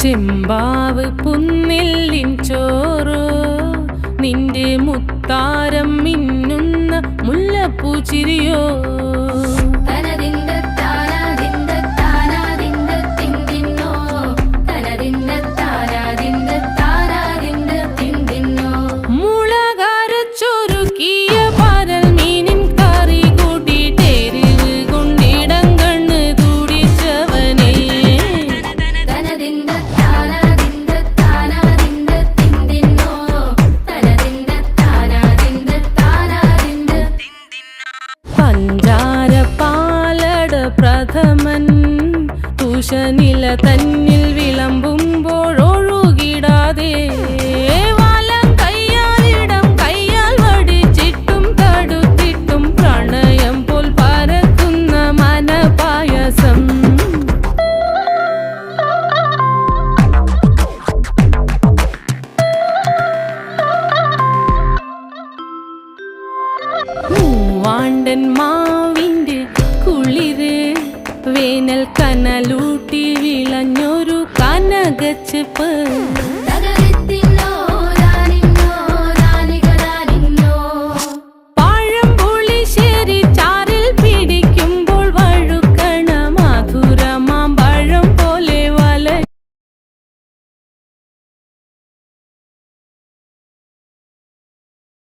ചെമ്പാവ് പുന്നെല്ലിൻ ചോറോ നിന്റെ മുത്താരം മിന്നുന്ന മുല്ലപ്പൂച്ചിരിയോ പ്രഥമൻ തുഷനില തന്നിൽ വിളമ്പുമ്പോഴൊഴുകിടാതെ വലം കയ്യാലിടം കയ്യാൽ വടിച്ചിട്ടും തടുത്തിട്ടും പ്രണയം പോൽ പരക്കുന്ന മനപായസം മൂവാണ്ടൻ മാവിൻ്റെ കുളിര് വേനൽ കനലൂട്ടി വിളഞ്ഞൊരു കനകച്ചെപ്പ്